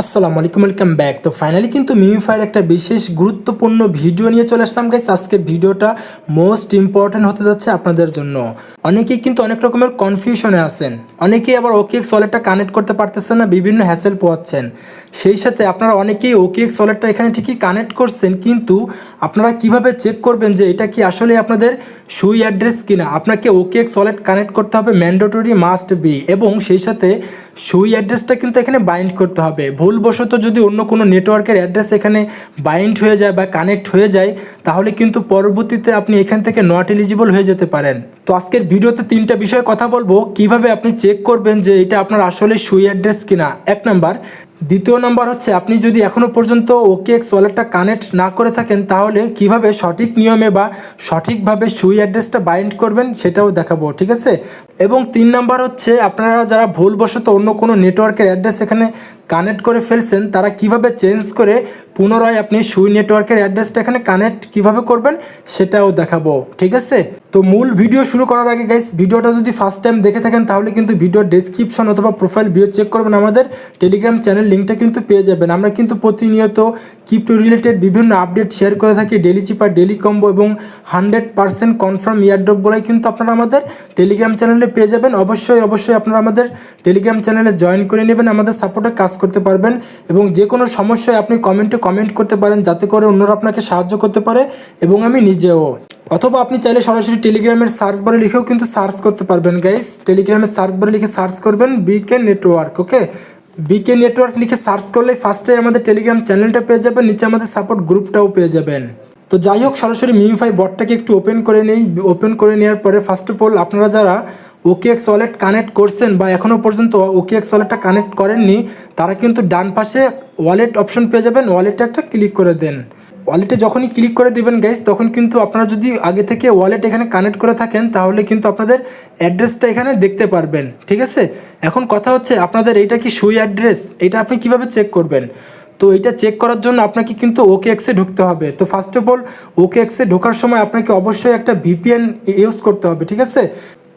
আসসালামু আলাইকুম, welcome back. তো ফাইনালি কিন্তু মিমিফাইয়ের একটা বিশেষ গুরুত্বপূর্ণ ভিডিও নিয়ে চলে আসলাম গাইস। আজকের ভিডিওটা মোস্ট ইম্পর্ট্যান্ট হতে যাচ্ছে আপনাদের জন্য। অনেকেই কিন্তু অনেক রকমের কনফিউশনে আছেন, অনেকেই আবার ওকেএক্স ওয়ালেটটা কানেক্ট করতে পারতেছেন না, বিভিন্ন হ্যাসেল পোয়াচ্ছেন। সেই সাথে আপনারা অনেকেই ওকেএক্স ওয়ালেটটা এখানে ঠিকই কানেক্ট করছেন, কিন্তু আপনারা কিভাবে চেক করবেন যে এটা কি আসলে আপনাদের সুই অ্যাড্রেস কিনা? আপনাকে ওকেএক্স ওয়ালেট কানেক্ট করতে হবে, ম্যান্ডেটরি মাস্ট বি, এবং সেই সাথে সুই অ্যাড্রেসটা কিন্তু এখানে বাইন্ড করতে হবে। ভুলবশত যদি অন্য কোনো নেটওয়ার্কের অ্যাড্রেস এখানে বাইন্ড হয়ে যায় বা কানেক্ট হয়ে যায়, তাহলে কিন্তু পরবর্তীতে আপনি এখান থেকে নট এলিজিবল হয়ে যেতে পারেন। তো আজকের ভিডিওতে তিনটা বিষয়ে কথা বলবো, কিভাবে আপনি চেক করবেন যে এটা আপনার আসলে সুই অ্যাড্রেস কিনা, এক নাম্বার। দ্বিতীয় নাম্বার হচ্ছে, আপনি যদি এখনও পর্যন্ত ওকেএক্স ওয়ালেটটা কানেক্ট না করে থাকেন, তাহলে কিভাবে সঠিক নিয়মে বা সঠিকভাবে সুই অ্যাড্রেসটা বাইন্ড করবেন সেটাও দেখাবো, ঠিক আছে। এবং তিন নাম্বার হচ্ছে, আপনারা যারা ভুলবশত অন্য কোনো নেটওয়ার্কের অ্যাড্রেস এখানে কানেক্ট করে ফেলছেন, তারা কিভাবে চেঞ্জ করে পুনরায় আপনি সুই নেটওয়ার্কের অ্যাড্রেসটা এখানে কানেক্ট কিভাবে করবেন সেটাও দেখাবো, ঠিক আছে। তো মূল ভিডিও শুরু করার আগে গাইস, ভিডিওটা যদি ফার্স্ট টাইম দেখে থাকেন তাহলে কিন্তু ভিডিওর ডেসক্রিপশন অথবা প্রোফাইল ভিডিও চেক করবেন, আমাদের টেলিগ্রাম চ্যানেল লিঙ্কটা কিন্তু পেয়ে যাবেন। আমরা কিন্তু প্রতিনিয়ত ক্রিপ্টো রিলেটেড বিভিন্ন আপডেট শেয়ার করে থাকি, ডেলি চিপার, ডেলি কম্বো এবং 100% কনফার্ম ইয়ারড্রপগুলোই কিন্তু আপনারা আমাদের টেলিগ্রাম চ্যানেলে পেয়ে যাবেন। অবশ্যই আপনারা আমাদের টেলিগ্রাম চ্যানেলে জয়েন করে নেবেন, আমাদের সাপোর্টে কাজ করতে পারবেন। এবং যে কোনো সমস্যায় আপনি কমেন্টে কমেন্ট করতে পারেন, যাতে করে অন্যরা আপনাকে সাহায্য করতে পারে এবং আমি নিজেও। অথবা আপনি চাইলে সরাসরি টেলিগ্রামের সার্চ বারে লিখেও কিন্তু সার্চ করতে পারবেন গাইস। টেলিগ্রামের সার্চ বারে লিখে সার্চ করবেন বিকে নেটওয়ার্ক, ওকে। বিকে নেটওয়ার্ক লিখে সার্চ করলে ফার্স্টে আমাদের টেলিগ্রাম চ্যানেলটা পেয়ে যাবেন, নিচে আমাদের সাপোর্ট গ্রুপটাও পেয়ে যাবেন। তো যাই হোক, সরাসরি মিমিফাই বটটাকে একটু ওপেন করে নেই। ওপেন করে নেওয়ার পরে ফার্স্ট অফ অল আপনারা যারা ওকেএক্স ওয়ালেট কানেক্ট করছেন বা এখনও পর্যন্ত ওকেএক্স ওয়ালেটটা কানেক্ট করেননি, তারা কিন্তু ডান পাশে ওয়ালেট অপশন পেয়ে যাবেন, ওয়ালেটে একটা ক্লিক করে দেন। ওয়ালেটে যখনই ক্লিক করে দেবেন গাইস, তখন কিন্তু আপনারা যদি আগে থেকে ওয়ালেট এখানে কানেক্ট করে থাকেন, তাহলে কিন্তু আপনাদের অ্যাড্রেসটা এখানে দেখতে পারবেন, ঠিক আছে। এখন কথা হচ্ছে, আপনাদের এইটা কি সুই অ্যাড্রেস, এটা আপনি কিভাবে চেক করবেন? তো এটা চেক করার জন্য আপনাকে কিন্তু ওকেএক্সে ঢুকতে হবে। তো ফার্স্ট অফ অল ওকেএক্সে ঢোকার সময় আপনাকে অবশ্যই একটা ভিপিএন ইউজ করতে হবে, ঠিক আছে।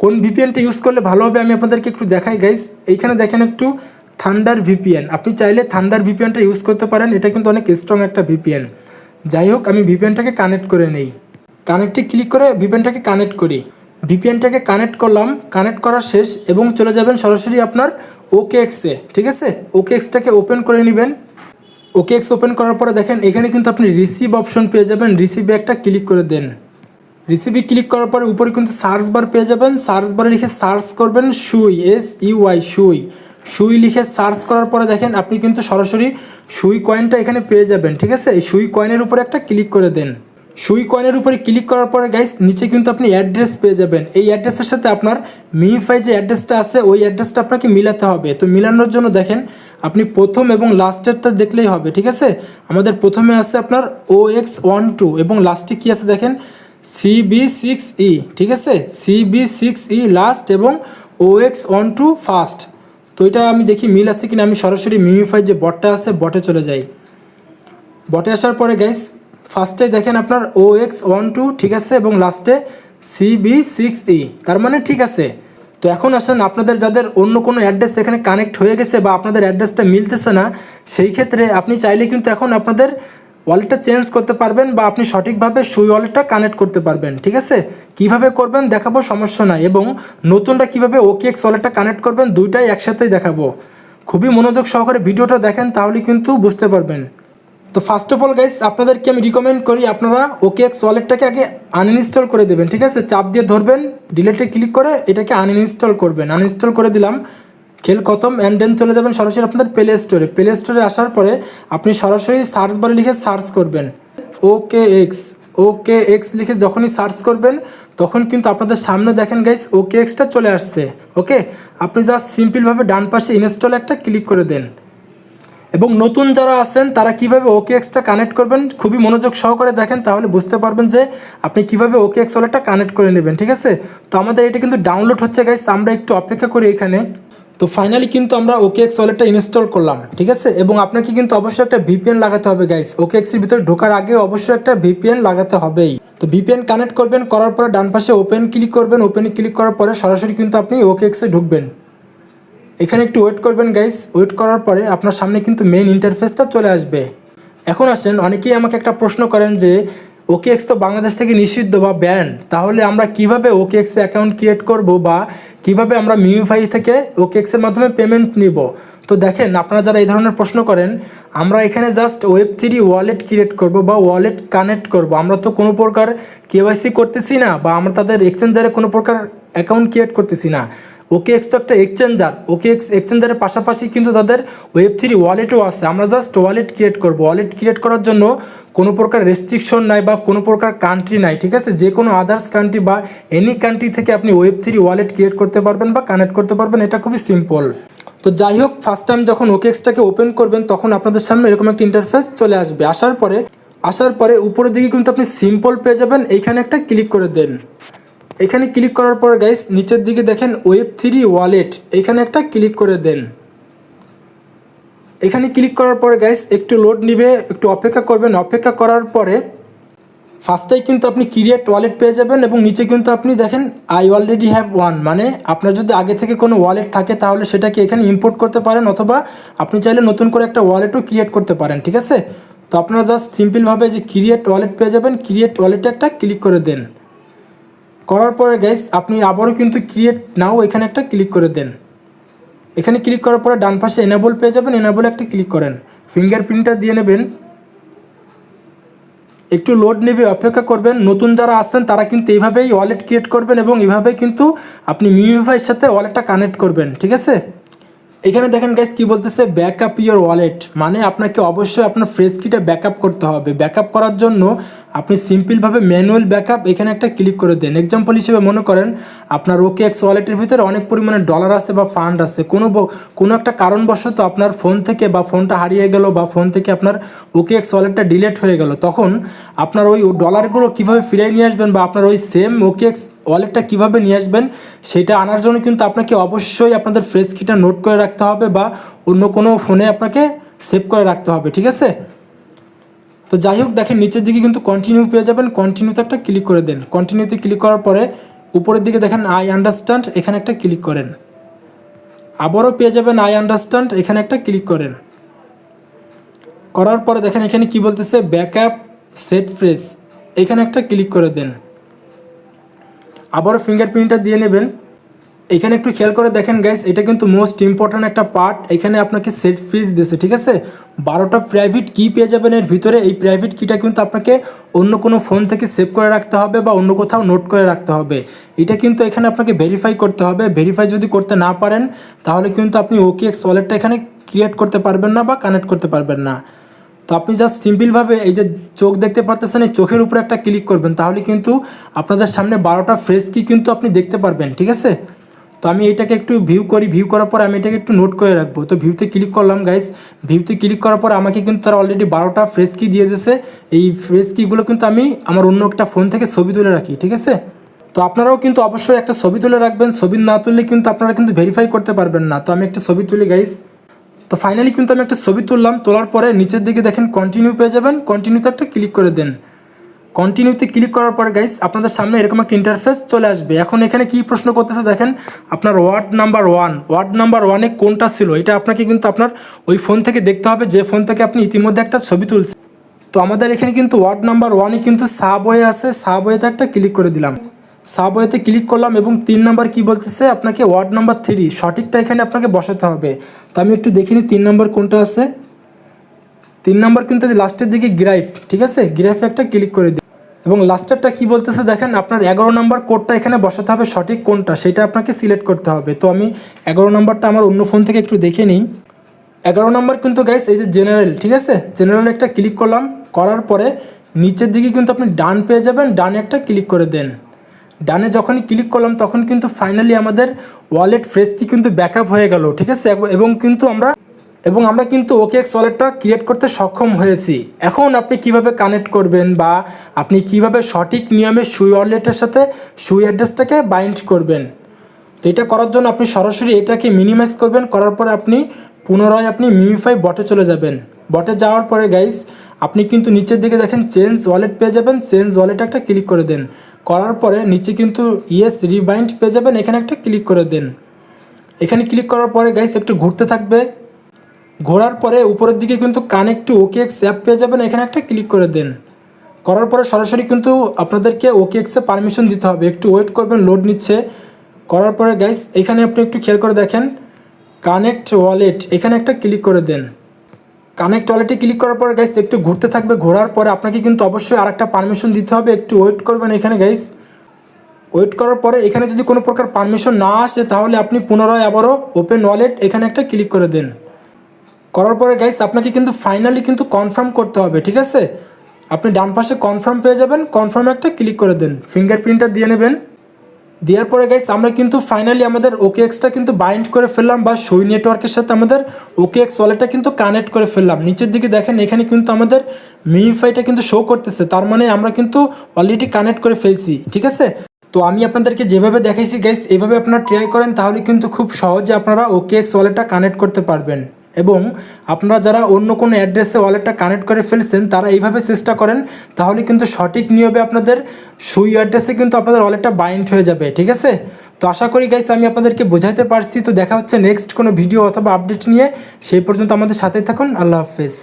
কোন ভিপিএনটা ইউজ করলে ভালো হবে আমি আপনাদেরকে একটু দেখাই গাইস। এইখানে দেখেন একটু থান্ডার ভিপিএন, আপনি চাইলে থান্ডার ভিপিএনটা ইউজ করতে পারেন, এটা কিন্তু অনেক স্ট্রং একটা ভিপিএন। যাই হোক, আমি ভিপিএনটাকে কানেক্ট করে নেই। কানেক্টে ক্লিক করে ভিপিএনটাকে কানেক্ট করি। ভিপিএনটাকে কানেক্ট করলাম, কানেক্ট করা শেষ, এবং চলে যাবেন সরাসরি আপনার ওকেএক্সে, ঠিক আছে। ওকেএক্সটাকে ওপেন করে নেবেন। ওকেএক্স ওপেন করার পরে দেখেন এখানে কিন্তু আপনি রিসিভ অপশন পেয়ে যাবেন, রিসিভে একটা ক্লিক করে দেন। রিসিভে ক্লিক করার পরে উপরে কিন্তু সার্চ বার পেয়ে যাবেন, সার্চ বারে লিখে সার্চ করবেন সুই, SUI সুই। সুই লিখে সার্চ করার পরে দেখেন আপনি কিন্তু সরাসরি সুই কয়েনটা এখানে পেয়ে যাবেন, ঠিক আছে। এই সুই কয়েনের উপরে একটা ক্লিক করে দেন। সুই কয়েনের উপরে ক্লিক করার পরে গাইস নিচে কিন্তু আপনি অ্যাড্রেস পেয়ে যাবেন। এই অ্যাড্রেসের সাথে আপনার মিমিফাই যে অ্যাড্রেসটা আছে ওই অ্যাড্রেসটা আপনাকে মিলাতে হবে। তো মিলানোর জন্য দেখেন আপনি প্রথম এবং লাস্টেরটা দেখলেই হবে, ঠিক আছে। আমাদের প্রথমে আছে আপনার OX12 এবং লাস্টে কি আছে দেখেন CB6E, ঠিক আছে। CB6E লাস্ট এবং OX12 ফার্স্ট। তো এটা আমি দেখি মিল আছে কিনা। আমি সরাসরি মিমিফাই যে বটটা আছে বটে চলে যাই। বটে আসার পরে গাইস ফার্স্টে দেখেন আপনার OX12, ঠিক আছে, এবং লাস্টে CB6E, তার মানে ঠিক আছে। তো এখন আসেন, আপনাদের যাদের অন্য কোনো অ্যাড্রেস এখানে কানেক্ট হয়ে গেছে বা আপনাদের অ্যাড্রেসটা মিলতেছে না, সেই ক্ষেত্রে আপনি চাইলে কিন্তু এখন আপনাদের ওয়ালেটটা চেঞ্জ করতে পারবেন বা আপনি সঠিকভাবে সুই ওয়ালেটটা কানেক্ট করতে পারবেন, ঠিক আছে। কিভাবে করবেন দেখাবো, সমস্যা নাই। এবং নতুনটা কিভাবে ওকেএক্স ওয়ালেটটা কানেক্ট করবেন দুইটাই একসাথেই দেখাবো। খুবই মনোযোগ সহকারে ভিডিওটা দেখেন, তাহলে কিন্তু বুঝতে পারবেন। তো ফার্স্ট অফ অল গাইস, আপনাদেরকে আমি রিকমেন্ড করি আপনারা ওকেএক্স ওয়ালেটটাকে আগে আনইনস্টল করে দেবেন, ঠিক আছে। চাপ দিয়ে ধরবেন, ডিলেটে ক্লিক করে এটাকে আনইনস্টল করবেন। আনইনস্টল করে দিলাম, খেল খতম। অ্যান্ড দেন চলে যাবেন সরাসরি আপনাদের প্লে স্টোরে। প্লে স্টোরে আসার পরে আপনি সরাসরি সার্চ বারে লিখে সার্চ করবেন ওকেএক্স। ওকেএক্স লিখে যখনই সার্চ করবেন তখন কিন্তু আপনাদের সামনে দেখেন গাইস ওকেএক্সটা চলে আসছে, ওকে। আপনি জাস্ট সিম্পলভাবে ডান পাশে ইনস্টল একটা ক্লিক করে দেন। এবং নতুন যারা আছেন তারা কিভাবে ওকেএক্সটা কানেক্ট করবেন খুবই মনোযোগ সহকারে দেখেন, তাহলে বুঝতে পারবেন যে আপনি কিভাবে ওকেএক্স ওয়ালেটটা কানেক্ট করে নেবেন, ঠিক আছে। তো আমাদের এটা কিন্তু ডাউনলোড হচ্ছে গাইস, আমরা একটু অপেক্ষা করি এখানে। তো ফাইনালি কিন্তু আমরা ওকেএক্স ওয়ালেটটা ইনস্টল করলাম, ঠিক আছে। এবং আপনাকে কিন্তু অবশ্যই একটা ভিপিএন লাগাতে হবে গাইস। ওকেএক্সের ভিতরে ঢোকার আগে অবশ্যই একটা ভিপিএন লাগাতে হবেই। তো ভিপিএন কানেক্ট করবেন, করার পরে ডান পাশে ওপেন ক্লিক করবেন। ওপেনে ক্লিক করার পরে সরাসরি কিন্তু আপনি ওকেএক্সে ঢুকবেন। এখানে একটু ওয়েট করবেন গাইস। ওয়েট করার পরে আপনার সামনে কিন্তু মেইন ইন্টারফেসটা চলে আসবে। এখন আসেন, অনেকেই আমাকে একটা প্রশ্ন করেন যে OKX তো বাংলাদেশ থেকে নিষিদ্ধ বা ব্যান, তাহলে আমরা কিভাবে OKX অ্যাকাউন্ট ক্রিয়েট করব বা কিভাবে আমরা মিউফাই থেকে OKX এর মাধ্যমে পেমেন্ট নিব। তো দেখেন, আপনারা যারা এই ধরনের প্রশ্ন করেন, আমরা এখানে জাস্ট Web3 ওয়ালেট ক্রিয়েট করব বা ওয়ালেট কানেক্ট করব। আমরা তো কোনো প্রকার কেওয়াইসি করতেছি না বা আমরা তাদের এক্সচেঞ্জারে কোনো প্রকার অ্যাকাউন্ট ক্রিয়েট করতেছি না। OKX তো একটা এক্সচেঞ্জার, OKX এক্সচেঞ্জারের পাশাপাশি কিন্তু তাদের Web3 ওয়ালেটও আছে। আমরা জাস্ট ওয়ালেট ক্রিয়েট করব। ওয়ালেট ক্রিয়েট করার জন্য কোনো প্রকার রেস্ট্রিকশন নাই বা কোনো প্রকার কান্ট্রি নাই, ঠিক আছে? যে কোনো আদার্স কান্ট্রি বা এনি কান্ট্রি থেকে আপনি Web3 ওয়ালেট ক্রিয়েট করতে পারবেন বা কানেক্ট করতে পারবেন। এটা খুবই সিম্পল। তো যাই হোক, ফার্স্ট টাইম যখন OKXটাকে ওপেন করবেন তখন আপনাদের সামনে এরকম একটা ইন্টারফেস চলে আসবে। আসার পরে উপরের দিকে কিন্তু আপনি সিম্পল পেয়ে যাবেন। এইখানে একটা ক্লিক করে দেন। এখানে ক্লিক করার পর গাইস নিচের দিকে দেখেন Web3 ওয়ালেট, এখানে একটা ক্লিক করে দেন। এখানে ক্লিক করার পরে গাইস একটু লোড নিবে, একটু অপেক্ষা করবেন। অপেক্ষা করার পরে ফার্স্টেই কিন্তু আপনি ক্রিয়েট ওয়ালেট পেয়ে যাবেন এবং নিচে কিন্তু আপনি দেখেন আই অলরেডি হ্যাভ ওয়ান, মানে আপনার যদি আগে থেকে কোনো ওয়ালেট থাকে তাহলে সেটাকে এখানে ইম্পোর্ট করতে পারেন, অথবা আপনি চাইলে নতুন করে একটা ওয়ালেটও ক্রিয়েট করতে পারেন, ঠিক আছে? তো আপনারা জাস্ট সিম্পলভাবে যে ক্রিয়েট ওয়ালেট পেয়ে যাবেন, ক্রিয়েট ওয়ালেটে একটা ক্লিক করে দেন। করার পরে গাইস আপনি আবারও কিন্তু ক্রিয়েট নাও এখানে একটা ক্লিক করে দেন। এখানে ক্লিক করার পরে ডান পাশে এনাবল পেয়ে যাবেন, এনাবলে একটা ক্লিক করেন। ফিঙ্গারপ্রিন্টটা দিয়ে নেবেন, একটু লোড নেবে, অপেক্ষা করবেন। নতুন যারা আসছেন তারা কিন্তু এইভাবেই ওয়ালেট ক্রিয়েট করবেন এবং এইভাবেই কিন্তু আপনি মিউমিফাইয়ের সাথে ওয়ালেটটা কানেক্ট করবেন, ঠিক আছে? এখানে দেখেন গাইস কি বলতেছে, ব্যাকআপ ইওর ওয়ালেট, মানে আপনাকে অবশ্যই আপনার ফ্রেশ কিটা ব্যাকআপ করতে হবে। ব্যাকআপ করার জন্য আপনি সিম্পলভাবে ম্যানুয়াল ব্যাকআপ এখানে একটা ক্লিক করে দেন। এক্সাম্পল হিসেবে মনে করেন আপনার OKX ওয়ালেটের ভিতরে অনেক পরিমাণে ডলার আছে বা ফান্ড আছে, কোনো একটা কারণবশত আপনার ফোন থেকে বা ফোনটা হারিয়ে গেল বা ফোন থেকে আপনার OKX ওয়ালেটটা ডিলিট হয়ে গেল, তখন আপনার ওই ডলারগুলো কীভাবে ফিরিয়ে নিয়ে আসবেন বা আপনার ওই সেম OKX ওয়ালেটটা কীভাবে নিয়ে আসবেন সেটা আনার জন্য কিন্তু আপনাকে অবশ্যই আপনাদের ফ্রেশ কিটা নোট করে রাখতে হবে বা অন্য কোনো ফোনে আপনাকে সেভ করে রাখতে হবে, ঠিক আছে? তো যাই হোক, দেখেন নিচের দিকে কিন্তু কন্টিনিউ পেয়ে যাবেন। কন্টিনিউতে একটা ক্লিক করে দেন। কন্টিনিউতে ক্লিক করার পরে উপরের দিকে দেখেন আই আন্ডারস্ট্যান্ড, এখানে একটা ক্লিক করেন। আবারও পেয়ে যাবেন আই আন্ডারস্ট্যান্ড, এখানে একটা ক্লিক করেন। করার পরে দেখেন এখানে কি বলতেছে, ব্যাকআপ সেট ফ্রেশ, এখানে একটা ক্লিক করে দেন। আবারও ফিঙ্গারপ্রিন্টটা দিয়ে নেবেন। এখানে একটু খেয়াল করে দেখেন গাইস, এটা কিন্তু মোস্ট ইম্পর্ট্যান্ট একটা পার্ট। এখানে আপনাকে সেট ফ্রিজ দিয়েছে, ঠিক আছে? 12টা প্রাইভেট কি পেয়ে যাবেন এর ভিতরে। এই প্রাইভেট কিটা কিন্তু আপনাকে অন্য কোনো ফোন থেকে সেভ করে রাখতে হবে বা অন্য কোথাও নোট করে রাখতে হবে। এটা কিন্তু এখানে আপনাকে ভেরিফাই করতে হবে। ভেরিফাই যদি করতে না পারেন তাহলে কিন্তু আপনি OKX ওয়ালেটটা এখানে ক্রিয়েট করতে পারবেন না বা কানেক্ট করতে পারবেন না। তো আপনি জাস্ট সিম্পলভাবে এই যে চোখ দেখতে পারতেছেন, এই চোখের উপরে একটা ক্লিক করবেন, তাহলে কিন্তু আপনাদের সামনে 12টা ফ্রেশ কি কিন্তু আপনি দেখতে পারবেন, ঠিক আছে? তো আমি এটাকে একটু ভিউ করি। ভিউ করার পর আমি এটাকে একটু নোট করে রাখবো। তো ভিউতে ক্লিক করলাম গাইস। ভিউতে ক্লিক করার পর আমাকে কিন্তু তারা অলরেডি 12টা ফ্রেশ কি দিয়ে দিয়েছে। এই ফ্রেশ কিগুলো কিন্তু আমি আমার অন্য একটা ফোন থেকে ছবি তুলে রাখি, ঠিক আছে? তো আপনারাও কিন্তু অবশ্যই একটা ছবি তুলে রাখবেন। ছবি না তুললে কিন্তু আপনারা কিন্তু ভেরিফাই করতে পারবেন না। তো আমি একটা ছবি তুলি গাইস। তো ফাইনালি কিন্তু আমি একটা ছবি তুললাম। তোলার পরে নিচের দিকে দেখেন কন্টিনিউ পেয়ে যাবেন। কন্টিনিউতে একটা ক্লিক করে দেন। কন্টিনিউতে ক্লিক করার পরে গাইস আপনাদের সামনে এরকম একটা ইন্টারফেস চলে আসবে। এখন এখানে কি প্রশ্ন করতেছে দেখেন, আপনার ওয়ার্ড নাম্বার ওয়ানে কোনটা ছিল, এটা আপনাকে কিন্তু আপনার ওই ফোন থেকে দেখতে হবে যে ফোন থেকে আপনি ইতিমধ্যে একটা ছবি তুলছেন। তো আমাদের এখানে কিন্তু ওয়ার্ড নাম্বার 1-এ কিন্তু সাবওয়ে আছে। সাবওয়েতে একটা ক্লিক করে দিলাম। সাবওয়েতে ক্লিক করলাম এবং 3 নাম্বার কি বলতেছে, আপনাকে ওয়ার্ড নাম্বার 3 সঠিকটা এখানে আপনাকে বসাতে হবে। তো আমি একটু দেখিনি 3 নাম্বার কোনটা আছে। 3 নাম্বার কিন্তু লাস্টের দিকে গ্রাইফ, ঠিক আছে? গ্রাইফে একটা ক্লিক করে দিই এবং লাস্টেরটা কি বলতেছে দেখেন, আপনার 11 নাম্বার কোডটা এখানে বসাতে হবে, সঠিক কোনটা সেটা আপনাকে সিলেক্ট করতে হবে। তো আমি 11 নাম্বারটা আমার অন্য ফোন থেকে একটু দেখে নিই। 11 নাম্বার কিন্তু গাইস এই যে জেনারেল, ঠিক আছে? জেনারেল একটা ক্লিক করলাম। করার পরে নিচের দিকে কিন্তু আপনি ডান পেয়ে যাবেন, ডানে একটা ক্লিক করে দেন। ডানে যখনই ক্লিক করলাম তখন কিন্তু ফাইনালি আমাদের ওয়ালেট ফ্রেশটি কিন্তু ব্যাকআপ হয়ে গেল, ঠিক আছে? এবং আমরা কিন্তু OKX ওয়ালেটটা ক্রিয়েট করতে সক্ষম হয়েছি। এখন আপনি কিভাবে কানেক্ট করবেন বা আপনি কিভাবে সঠিক নিয়মে সুই ওয়ালেটের সাথে সুই অ্যাড্রেসটাকে বাইন্ড করবেন, তো এটা করার জন্য আপনি সরাসরি এটাকে মিনিমাইজ করবেন। করার পরে আপনি পুনরায় আপনি মিউমিফাই বটে চলে যাবেন। বটে যাওয়ার পরে গাইস আপনি কিন্তু নিচের দিকে দেখেন চেঞ্জ ওয়ালেট পেয়ে যাবেন। চেঞ্জ ওয়ালেট একটা ক্লিক করে দেন। করার পরে নিচে কিন্তু ইয়েস রিবাইন্ড পেয়ে যাবেন, এখানে একটা ক্লিক করে দেন। এখানে ক্লিক করার পরে গাইস একটু ঘুরতে থাকবে, ঘোরার পরে উপরের দিকে কিন্তু কানেক্ট টু OKX অ্যাপ পেয়ে যাবেন, এখানে একটা ক্লিক করে দেন। করার পরে সরাসরি কিন্তু আপনাদেরকে OKX-এ পারমিশন দিতে হবে, একটু ওয়েট করবেন, লোড নিচ্ছে। করার পরে গাইস এখানে আপনি একটু খেয়াল করে দেখেন কানেক্ট ওয়ালেট, এখানে একটা ক্লিক করে দেন। কানেক্ট ওয়ালেটে ক্লিক করার পরে গাইস একটু ঘুরতে থাকবে, ঘোরার পরে আপনাকে কিন্তু অবশ্যই আরেকটা পারমিশন দিতে হবে, একটু ওয়েট করবেন এখানে গাইস। ওয়েট করার পরে এখানে যদি কোনো প্রকার পারমিশন না আসে তাহলে আপনি পুনরায় আবারও ওপেন ওয়ালেট এখানে একটা ক্লিক করে দেন। করার পরে গাইস আপনাকে কিন্তু ফাইনালি কিন্তু কনফার্ম করতে হবে, ঠিক আছে? আপনি ডান পাশে কনফার্ম পেয়ে যাবেন, কনফার্মে একটা ক্লিক করে দেন, ফিঙ্গারপ্রিন্টটা দিয়ে নেবেন। দেওয়ার পরে গাইস আমরা কিন্তু ফাইনালি আমাদের OKX-টা কিন্তু বাইন্ড করে ফেললাম, বা সুই নেটওয়ার্কের সাথে আমাদের OKX ওয়ালেটটা কিন্তু কানেক্ট করে ফেললাম। নিচের দিকে দেখেন এখানে কিন্তু আমাদের মিউফাইটা কিন্তু শো করতেছে, তার মানে আমরা কিন্তু অলরেডি কানেক্ট করে ফেলছি, ঠিক আছে? তো আমি আপনাদেরকে যেভাবে দেখাইছি গাইস এইভাবে আপনারা ট্রাই করেন, তাহলে কিন্তু খুব সহজে আপনারা OKX ওয়ালেটটা কানেক্ট করতে পারবেন। এবং আপনারা যারা অন্য কোনো অ্যাড্রেসে ওয়ালেটটা কানেক্ট করে ফেলছেন তারা এইভাবে চেষ্টা করেন, তাহলে কিন্তু সঠিক নিয়মে আপনাদের সুই অ্যাড্রেসে কিন্তু আপনাদের ওয়ালেটটা বাইন্ড হয়ে যাবে, ঠিক আছে? তো আশা করি গাইস আমি আপনাদেরকে বোঝাতে পারছি। তো দেখা হচ্ছে নেক্সট কোনো ভিডিও অথবা আপডেট নিয়ে, সেই পর্যন্ত আমাদের সাথেই থাকুন। আল্লাহ হাফেজ।